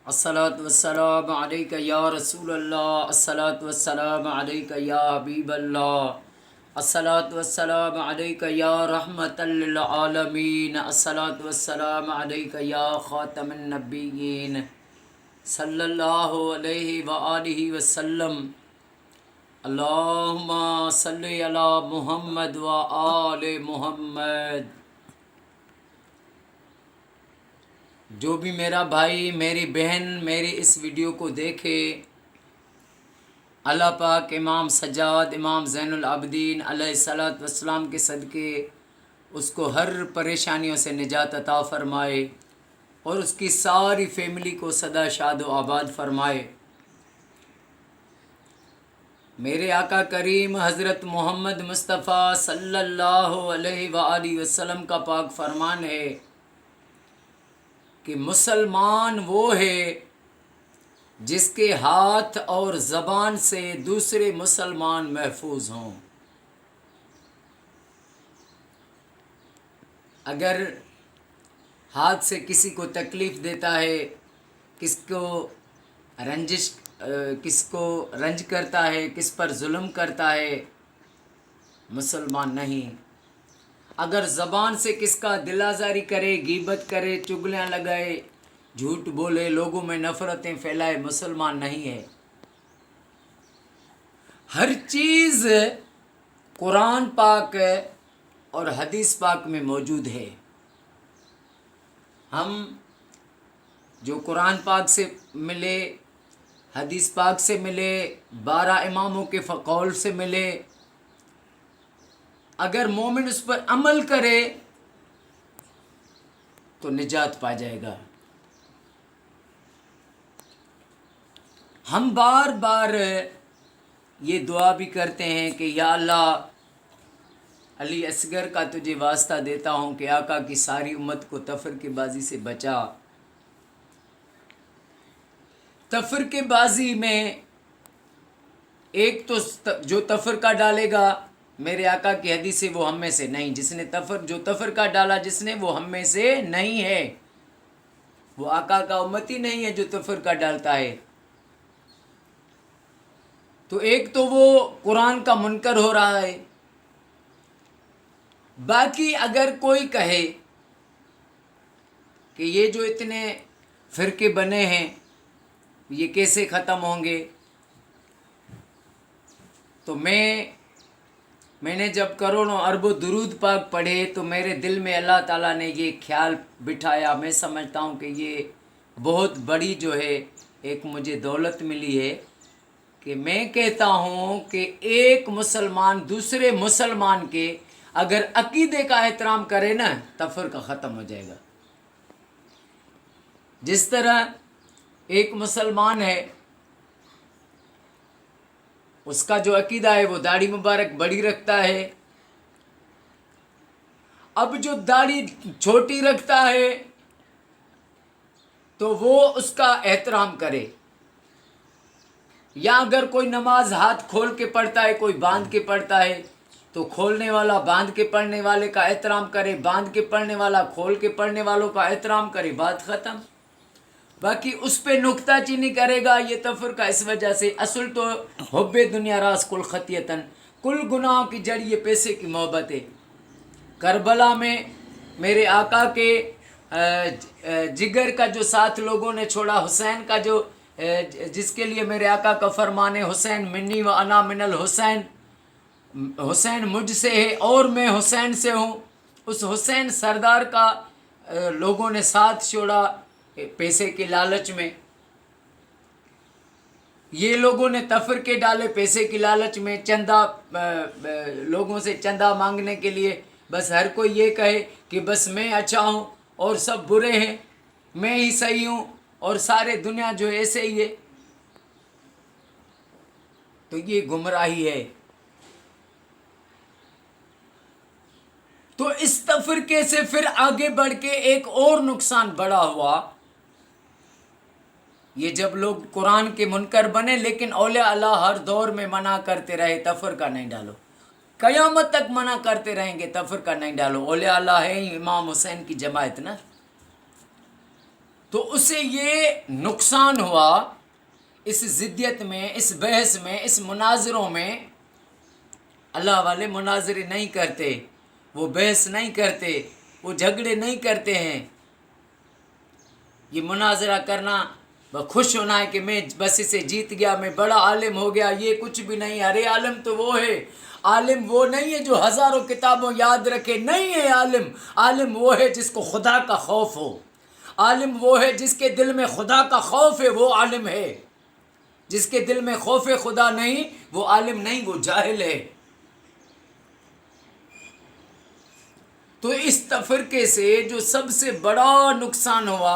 الصلاۃ والسلام علیک یا رسول اللہ، الصلاۃ والسلام علیک یا حبیب اللہ، الصلاۃ والسلام علیک یا رحمت للعالمین، الصلاۃ والسلام علیک یا خاتم النبیین صلی اللہ علیہ وآلہ وسلم۔ اللہم صلی علی محمد و آل محمد۔ جو بھی میرا بھائی میری بہن میری اس ویڈیو کو دیکھے، اللہ پاک امام سجاد امام زین العابدین علیہ الصلوۃ والسلام کے صدقے اس کو ہر پریشانیوں سے نجات عطا فرمائے اور اس کی ساری فیملی کو سدا شاد و آباد فرمائے۔ میرے آقا کریم حضرت محمد مصطفیٰ صلی اللہ علیہ وآلہ وسلم کا پاک فرمان ہے کہ مسلمان وہ ہے جس کے ہاتھ اور زبان سے دوسرے مسلمان محفوظ ہوں۔ اگر ہاتھ سے کسی کو تکلیف دیتا ہے، کس کو رنج کرتا ہے، کس پر ظلم کرتا ہے، مسلمان نہیں۔ اگر زبان سے کس کا دل آزاری کرے، غیبت کرے، چگلیاں لگائے، جھوٹ بولے، لوگوں میں نفرتیں پھیلائے، مسلمان نہیں ہے۔ ہر چیز قرآن پاک اور حدیث پاک میں موجود ہے۔ ہم جو قرآن پاک سے ملے، حدیث پاک سے ملے، 12 اماموں کے قول سے ملے، اگر مومن اس پر عمل کرے تو نجات پا جائے گا۔ ہم بار بار یہ دعا بھی کرتے ہیں کہ یا اللہ، علی اصغر کا تجھے واسطہ دیتا ہوں کہ آقا کی ساری امت کو تفرقے بازی سے بچا۔ تفرقے بازی میں ایک تو جو تفرقہ ڈالے گا، میرے آقا کی حدیث ہے، وہ ہم میں سے نہیں۔ جو تفرقہ ڈالا جس نے، وہ ہم میں سے نہیں ہے، وہ آقا کا امتی نہیں ہے جو تفرقہ ڈالتا ہے۔ تو ایک تو وہ قرآن کا منکر ہو رہا ہے۔ باقی اگر کوئی کہے کہ یہ جو اتنے فرقے بنے ہیں یہ کیسے ختم ہوں گے، تو میں نے جب کروڑوں اربوں درود پاک پڑھے تو میرے دل میں اللہ تعالیٰ نے یہ خیال بٹھایا۔ میں سمجھتا ہوں کہ یہ بہت بڑی جو ہے ایک مجھے دولت ملی ہے کہ میں کہتا ہوں کہ ایک مسلمان دوسرے مسلمان کے اگر عقیدے کا احترام کرے نا، تفرقہ ختم ہو جائے گا۔ جس طرح ایک مسلمان ہے، اس کا جو عقیدہ ہے وہ داڑھی مبارک بڑی رکھتا ہے، اب جو داڑھی چھوٹی رکھتا ہے تو وہ اس کا احترام کرے، یا اگر کوئی نماز ہاتھ کھول کے پڑھتا ہے، کوئی باندھ کے پڑھتا ہے، تو کھولنے والا باندھ کے پڑھنے والے کا احترام کرے، باندھ کے پڑھنے والا کھول کے پڑھنے والوں کا احترام کرے، بات ختم۔ باقی اس پہ نکتہ چینی کرے گا، یہ تفرقہ اس وجہ سے۔ اصل تو حب دنیا راز کل خطیتن، کل گناہوں کی جڑ یہ پیسے کی محبت ہے۔ کربلا میں میرے آقا کے جگر کا جو ساتھ لوگوں نے چھوڑا، حسین کا جو جس کے لیے میرے آقا کا فرمان ہے، حسین منی و انا من الحسین، حسین مجھ سے ہے اور میں حسین سے ہوں، اس حسین سردار کا لوگوں نے ساتھ چھوڑا پیسے کے لالچ میں۔ یہ لوگوں نے تفرقے ڈالے پیسے کی لالچ میں، چندہ لوگوں سے چندہ مانگنے کے لیے، بس ہر کوئی یہ کہے کہ بس میں اچھا ہوں اور سب برے ہیں، میں ہی صحیح ہوں اور سارے دنیا جو ایسے ہی ہے، تو یہ گمراہی ہے۔ تو اس تفرقے سے پھر آگے بڑھ کے ایک اور نقصان بڑا ہوا، یہ جب لوگ قرآن کے منکر بنے، لیکن اولیاء اللہ ہر دور میں منع کرتے رہے تفرقہ نہیں ڈالو، قیامت تک منع کرتے رہیں گے تفرقہ نہیں ڈالو۔ اولیاء اللہ ہے امام حسین کی جماعت نا۔ تو اسے یہ نقصان ہوا اس ضدیت میں، اس بحث میں، اس مناظروں میں۔ اللہ والے مناظرے نہیں کرتے، وہ بحث نہیں کرتے، وہ جھگڑے نہیں کرتے ہیں۔ یہ مناظرہ کرنا، خوش ہونا ہے کہ میں بس اسے جیت گیا، میں بڑا عالم ہو گیا، یہ کچھ بھی نہیں۔ ارے عالم تو وہ ہے، عالم وہ نہیں ہے جو ہزاروں کتابوں یاد رکھے، نہیں ہے عالم۔ عالم وہ ہے جس کو خدا کا خوف ہو، عالم وہ ہے جس کے دل میں خدا کا خوف ہے، وہ عالم ہے۔ جس کے دل میں خوف خدا نہیں، وہ عالم نہیں، وہ جاہل ہے۔ تو اس تفرقے سے جو سب سے بڑا نقصان ہوا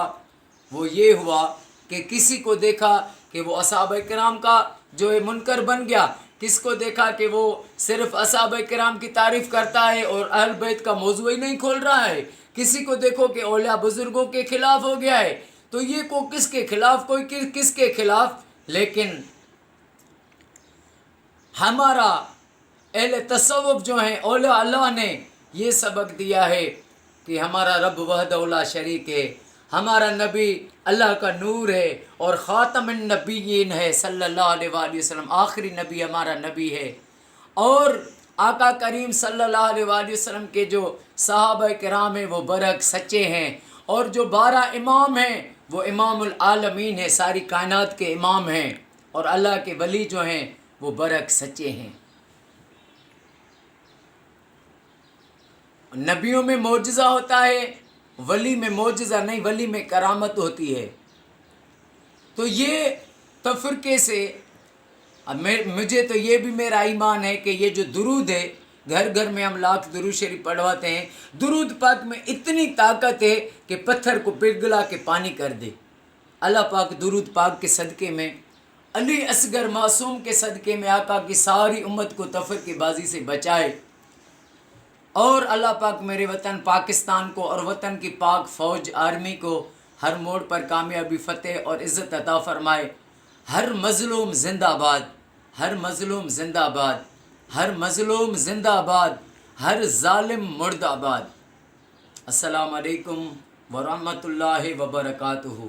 وہ یہ ہوا کہ کسی کو دیکھا کہ وہ اصحابہ کرام کا جو ہے منکر بن گیا، کس کو دیکھا کہ وہ صرف اصحابہ کرام کی تعریف کرتا ہے اور اہل بیت کا موضوع ہی نہیں کھول رہا ہے، کسی کو دیکھو کہ اولیاء بزرگوں کے خلاف ہو گیا ہے۔ تو یہ کو کس کے خلاف، کوئی کس کے خلاف، لیکن ہمارا اہل تصوف جو ہیں اولیاء اللہ نے یہ سبق دیا ہے کہ ہمارا رب وحدہ لا شریک ہے، ہمارا نبی اللہ کا نور ہے اور خاتم النبیین ہے صلی اللہ علیہ وآلہ وسلم، آخری نبی ہمارا نبی ہے۔ اور آقا کریم صلی اللہ علیہ وآلہ وسلم کے جو صحابہ کرام ہیں وہ برحق سچے ہیں، اور جو 12 امام ہیں وہ امام العالمین ہیں، ساری کائنات کے امام ہیں، اور اللہ کے ولی جو ہیں وہ برحق سچے ہیں۔ نبیوں میں معجزہ ہوتا ہے، ولی میں معجزہ نہیں، ولی میں کرامت ہوتی ہے۔ تو یہ تفرقے سے مجھے تو یہ بھی میرا ایمان ہے کہ یہ جو درود ہے، گھر گھر میں ہم لاکھ درود شریف پڑھواتے ہیں، درود پاک میں اتنی طاقت ہے کہ پتھر کو پگھلا کے پانی کر دے۔ اللہ پاک درود پاک کے صدقے میں، علی اصغر معصوم کے صدقے میں آقا کی ساری امت کو تفرقے بازی سے بچائے، اور اللہ پاک میرے وطن پاکستان کو اور وطن کی پاک فوج آرمی کو ہر موڑ پر کامیابی، فتح اور عزت عطا فرمائے۔ ہر مظلوم زندہ باد، ہر مظلوم زندہ باد، ہر مظلوم زندہ باد، ہر ظالم مردہ باد۔ السلام علیکم ورحمۃ اللہ وبرکاتہ۔